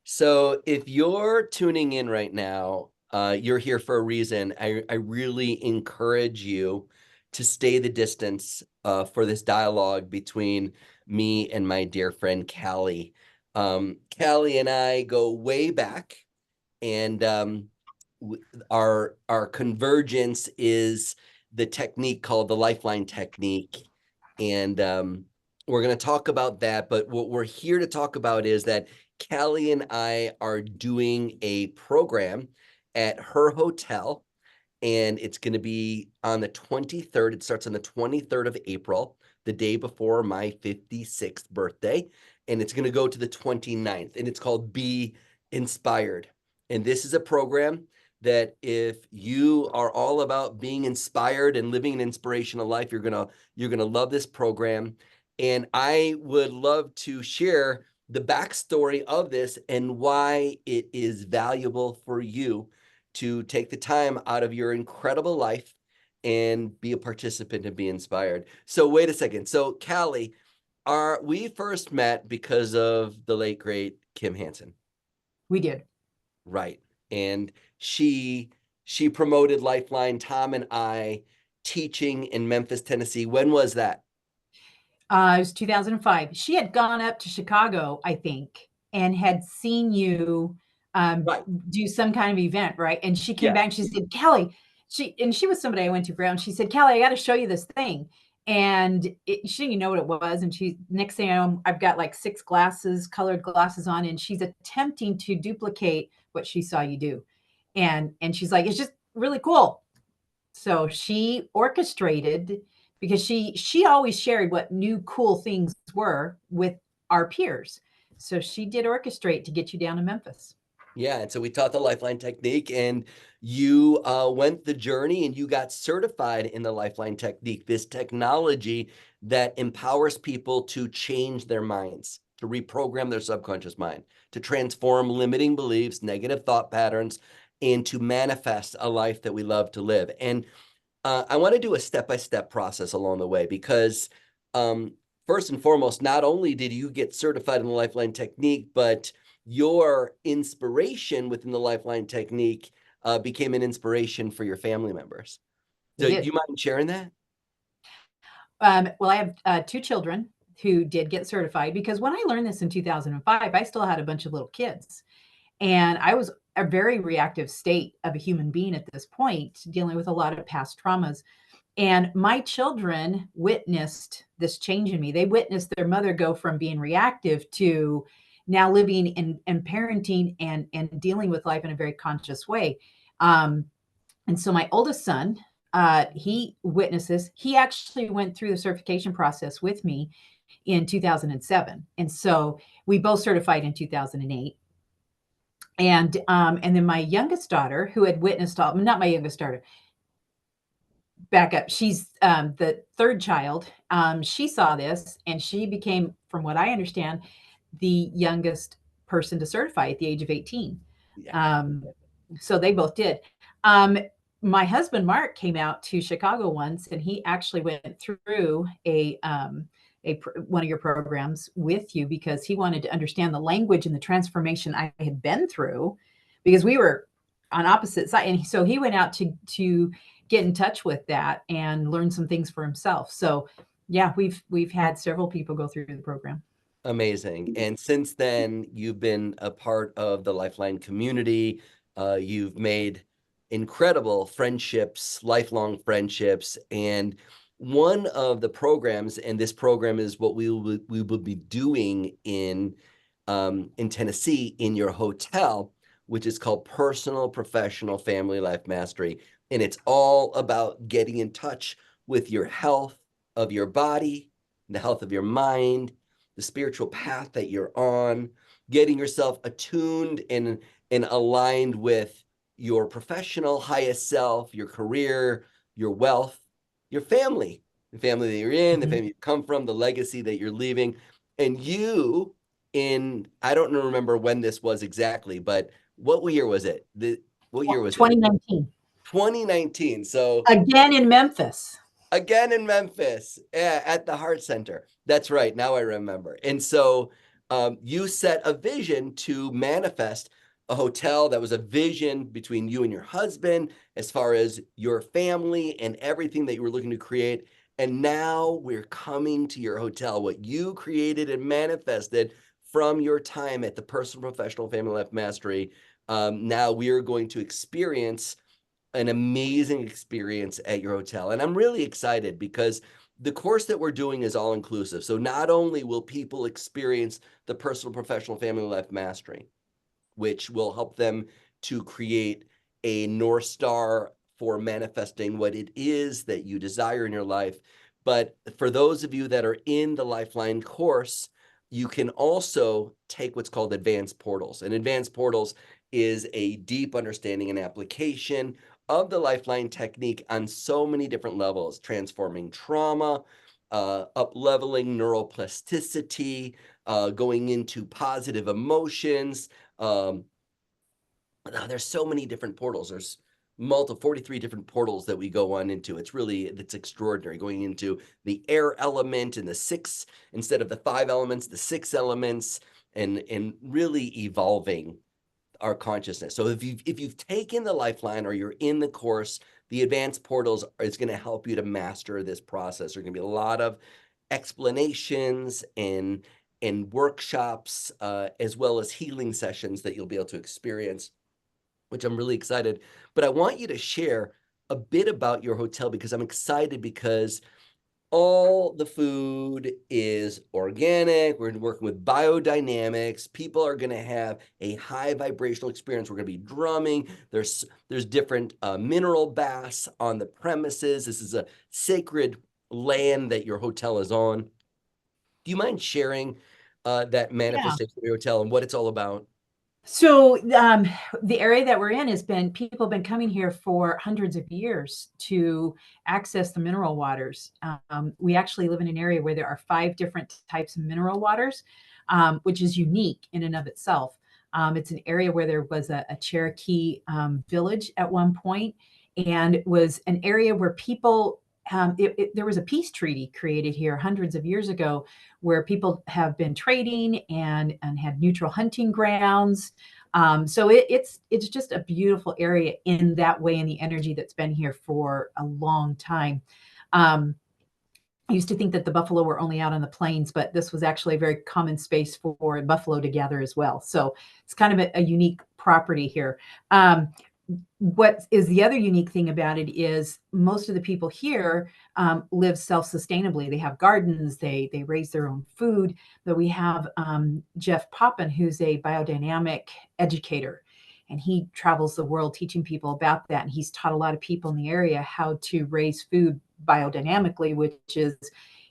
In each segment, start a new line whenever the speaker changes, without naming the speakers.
So if you're tuning in right now, you're here for a reason. I really encourage you to stay the distance for this dialogue between me and my dear friend Kally. Kally and I go way back, and our convergence is the technique called the LifeLine Technique, and we're going to talk about that. But what we're here to talk about is that Kally and I are doing a program at her hotel, and it's going to be on the 23rd. It starts on the 23rd of April, the day before my 56th birthday, and it's going to go to the 29th, and it's called Be Inspired. And this is a program that if you are all about being inspired and living an inspirational life, you're gonna love this program. And I would love to share the backstory of this and why it is valuable for you to take the time out of your incredible life and be a participant and be inspired. So wait a second. So Kally, we first met because of the late great Kim Hansen.
We did.
Right. And she promoted LifeLine, Tom and I teaching in Memphis, Tennessee. When was that?
It was 2005. She had gone up to Chicago, I think, and had seen you
Right.
do some kind of event, right? And she came
Yeah.
back and she said, Kally, she was somebody I went to Brown. She said, Kally, I got to show you this thing. And she didn't even know what it was. And next thing I know, I've got like 6 glasses, colored glasses on, and she's attempting to duplicate what she saw you do. And she's like, it's just really cool. So she orchestrated, because she always shared what new cool things were with our peers. So she did orchestrate to get you down to Memphis.
Yeah. And so we taught the LifeLine technique, and you went the journey and you got certified in the LifeLine technique, this technology that empowers people to change their minds, to reprogram their subconscious mind, to transform limiting beliefs, negative thought patterns, and to manifest a life that we love to live. And I want to do a step-by-step process along the way because um, first and foremost, not only did you get certified in the LifeLine technique, but your inspiration within the LifeLine technique became an inspiration for your family members.
It
So you
did.
mind sharing that?
Well, I have 2 children who did get certified, because when I learned this in 2005, I still had a bunch of little kids. And I was a very reactive state of a human being at this point, dealing with a lot of past traumas. And my children witnessed this change in me. They witnessed their mother go from being reactive to now living and parenting and dealing with life in a very conscious way. And so my oldest son, he witnesses, he actually went through the certification process with me in 2007. And so we both certified in 2008. And then my youngest daughter, who had witnessed all, not my youngest daughter, back up. She's the third child. She saw this and she became, from what I understand, the youngest person to certify at the age of 18.
Yeah.
So they both did. Um, my husband, Mark, came out to Chicago once, and he actually went through one of your programs with you, because he wanted to understand the language and the transformation I had been through, because we were on opposite side. And so he went out to get in touch with that and learn some things for himself. So yeah, we've had several people go through the program.
Amazing. And since then, you've been a part of the LifeLine community. You've made incredible friendships, lifelong friendships. And one of the programs, and this program is what we will be doing in Tennessee in your hotel, which is called Personal Professional Family Life Mastery. And it's all about getting in touch with your health of your body, the health of your mind, the spiritual path that you're on, getting yourself attuned and aligned with your professional highest self, your career, your wealth, your family, the family that you're in, the
Mhm.
family you come from, the legacy that you're leaving. And I don't remember when this was exactly, but what year was it? What year was it?
2019.
2019. So
Again in Memphis.
again in Memphis, at the Heart Center. That's right. Now I remember. And so You set a vision to manifest a hotel that was a vision between you and your husband, as far as your family and everything that you were looking to create. And now we're coming to your hotel, what you created and manifested from your time at the Personal, Professional, Family Life Mastery. Now we are going to experience an amazing experience at your hotel. And I'm really excited because the course that we're doing is all inclusive. So not only will people experience the Personal, Professional, Family Life Mastery, which will help them to create a North Star for manifesting what it is that you desire in your life. But for those of you that are in the LifeLine course, you can also take what's called advanced portals. And advanced portals is a deep understanding and application of the LifeLine technique on so many different levels, transforming trauma, up-leveling neuroplasticity, going into positive emotions. There's so many different portals. There's 43 different portals that we go on into. It's extraordinary, going into the air element and the six, instead of the 5 elements, the 6 elements, and really evolving our consciousness. So if you've taken the LifeLine or you're in the course, the advanced portals is going to help you to master this process. There's going to be a lot of explanations and workshops, as well as healing sessions that you'll be able to experience, which I'm really excited. But I want you to share a bit about your hotel, because I'm excited because all the food is organic. We're working with biodynamics. People are going to have a high vibrational experience. We're going to be drumming. There's different mineral baths on the premises. This is a sacred land that your hotel is on. Do you mind sharing that
Yeah.
manifestation of your hotel and what it's all about?
So the area that we're in people have been coming here for hundreds of years to access the mineral waters. We actually live in an area where there are 5 different types of mineral waters, which is unique in and of itself. It's an area where there was a Cherokee village at one point, and it was an area where people there was a peace treaty created here hundreds of years ago, where people have been trading and had neutral hunting grounds. So it's just a beautiful area in that way, in the energy that's been here for a long time. I used to think that the buffalo were only out on the plains, but this was actually a very common space for buffalo to gather as well. So it's kind of a unique property here. What is the other unique thing about it is most of the people here live self-sustainably. They have gardens, they raise their own food. But we have Jeff Poppin, who's a biodynamic educator, and he travels the world teaching people about that. And he's taught a lot of people in the area how to raise food biodynamically, which is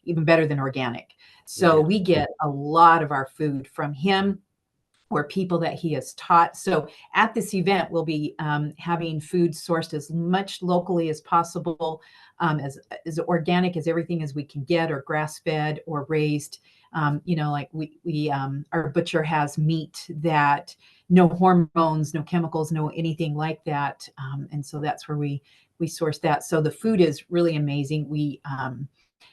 even better than organic. So
Yeah.
we get a lot of our food from him, or people that he has taught. So at this event, we'll be having food sourced as much locally as possible, as organic as everything as we can get, or grass fed or raised. Like we our butcher has meat that no hormones, no chemicals, no anything like that. And so that's where we source that. So the food is really amazing. We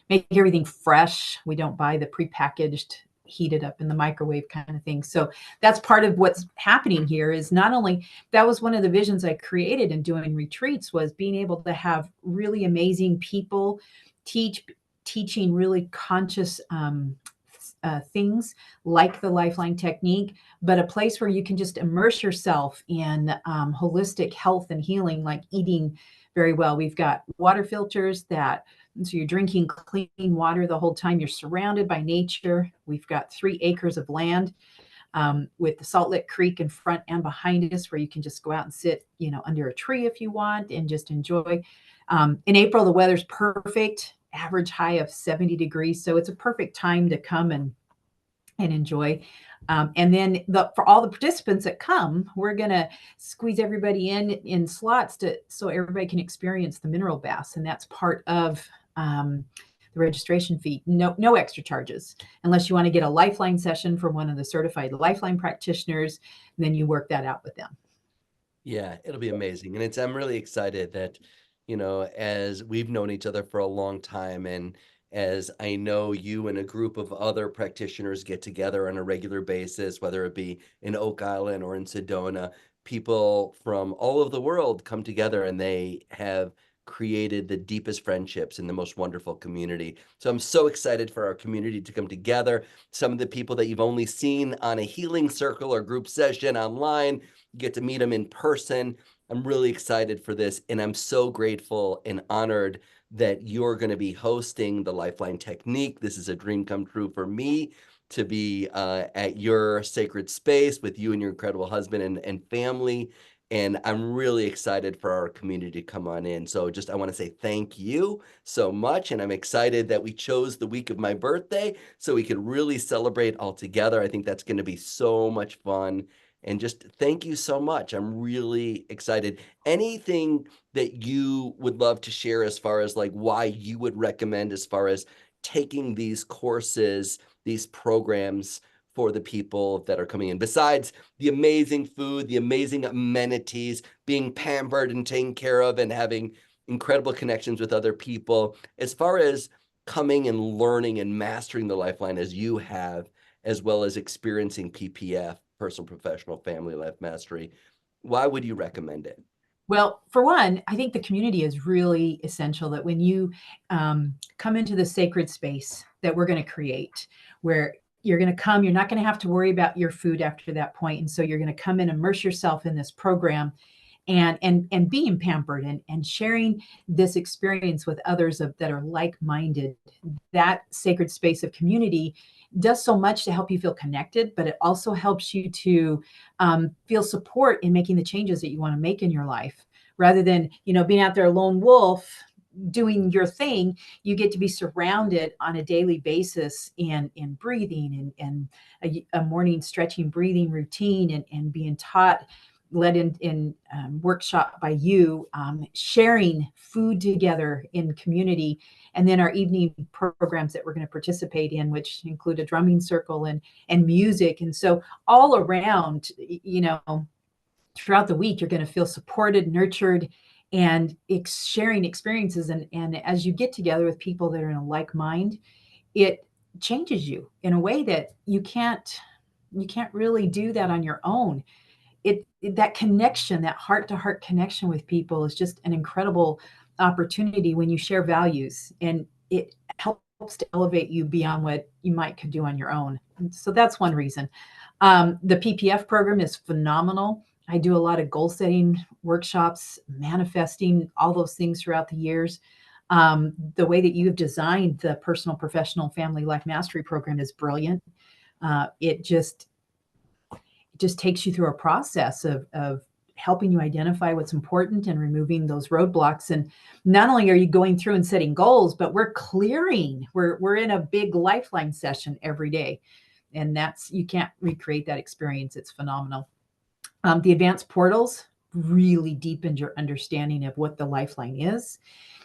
make everything fresh. We don't buy the prepackaged, heated up in the microwave kind of thing. So that's part of what's happening here. Is not only that was one of the visions I created in doing retreats, was being able to have really amazing people teaching really conscious things like the LifeLine technique, but a place where you can just immerse yourself in holistic health and healing, like eating very well. We've got water filters so you're drinking clean water the whole time. You're surrounded by nature. We've got 3 acres of land with the Salt Lick Creek in front and behind us, where you can just go out and sit, under a tree if you want, and just enjoy. In April, the weather's perfect, average high of 70 degrees. So it's a perfect time to come and enjoy. And then for all the participants that come, we're going to squeeze everybody in slots so everybody can experience the mineral baths. And that's part of the registration fee. No extra charges, unless you want to get a LifeLine session from one of the certified LifeLine practitioners, and then you work that out with them.
Yeah, it'll be amazing. And I'm really excited that, as we've known each other for a long time, and as I know you and a group of other practitioners get together on a regular basis, whether it be in Oak Island or in Sedona. People from all over the world come together and they have created the deepest friendships in the most wonderful community. So I'm so excited for our community to come together. Some of the people that you've only seen on a healing circle or group session online, you get to meet them in person. I'm really excited for this, and I'm so grateful and honored that you're going to be hosting the LifeLine Technique. This is a dream come true for me to be at your sacred space with you and your incredible husband and family. And I'm really excited for our community to come on in. So just, I want to say thank you so much. And I'm excited that we chose the week of my birthday so we could really celebrate all together. I think that's going to be so much fun. And just thank you so much. I'm really excited. Anything that you would love to share as far as like why you would recommend as far as taking these courses, these programs for the people that are coming in, besides the amazing food, the amazing amenities, being pampered and taken care of, and having incredible connections with other people, as far as coming and learning and mastering the Lifeline as you have, as well as experiencing PPF, personal, professional, family life mastery, why would you recommend it?
Well, for one, I think the community is really essential. That when you come into the sacred space that we're going to create, where you're going to come, you're not going to have to worry about your food after that point. And so you're going to come and immerse yourself in this program and being pampered and sharing this experience with others that are like-minded. That sacred space of community does so much to help you feel connected, but it also helps you to feel support in making the changes that you want to make in your life, rather than being out there a lone wolf doing your thing. You get to be surrounded on a daily basis in breathing and a morning stretching breathing routine, and being taught, led in workshop by you, sharing food together in community, and then our evening programs that we're going to participate in, which include a drumming circle and music. And so all around, throughout the week, you're going to feel supported, nurtured, and sharing experiences. And as you get together with people that are in a like mind, it changes you in a way that you can't really do that on your own. That connection, that heart to heart connection with people, is just an incredible opportunity when you share values, and it helps to elevate you beyond what you could do on your own. And so that's one reason. The PPF program is phenomenal. I do a lot of goal setting workshops, manifesting, all those things throughout the years. The way that you've designed the personal, professional, family life mastery program is brilliant. It just takes you through a process of helping you identify what's important and removing those roadblocks. And not only are you going through and setting goals, but we're clearing. We're in a big lifeline session every day, and you can't recreate that experience. It's phenomenal. The advanced portals really deepened your understanding of what the lifeline is,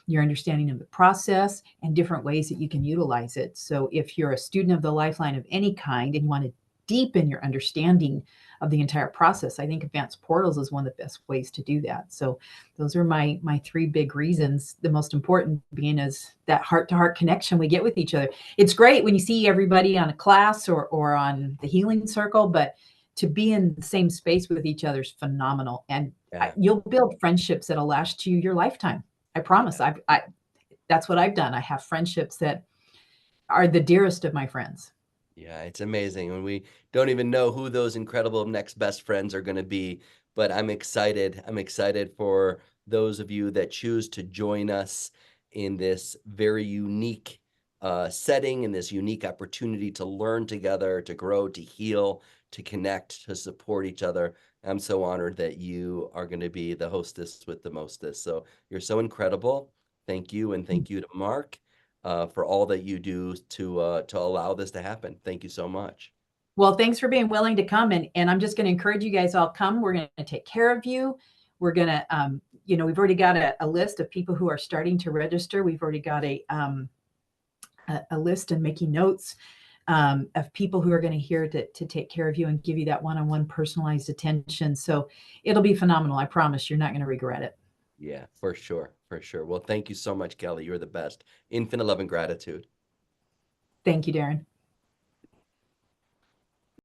your understanding of the process, and different ways that you can utilize it. So if you're a student of the lifeline of any kind and you want to deepen your understanding of the entire process, I think advanced portals is one of the best ways to do that. So those are my three big reasons. The most important being is that heart-to-heart connection we get with each other. It's great when you see everybody on a class or on the healing circle, but to be in the same space with each other is phenomenal. And
Yeah.
you'll build friendships that'll last you your lifetime. I promise. That's what I've done. I have friendships that are the dearest of my friends.
Yeah, it's amazing when we don't even know who those incredible next best friends are going to be. But I'm excited. I'm excited for those of you that choose to join us in this very unique setting, in this unique opportunity to learn together, to grow, to heal, to connect, to support each other. I'm so honored that you are going to be the hostess with the mostest. So you're so incredible. Thank you. And thank you to Mark for all that you do to allow this to happen. Thank you so much.
Well, thanks for being willing to come. And I'm just going to encourage you guys all come. We're going to take care of you. We're going to, we've already got a list of people who are starting to register. We've already got a list and making notes of people who are going to here to take care of you and give you that one-on-one personalized attention. So it'll be phenomenal. I promise you're not going to regret it.
Yeah, for sure. For sure. Well, thank you so much, Kelly. You're the best. Infinite love and gratitude.
Thank you, Darren.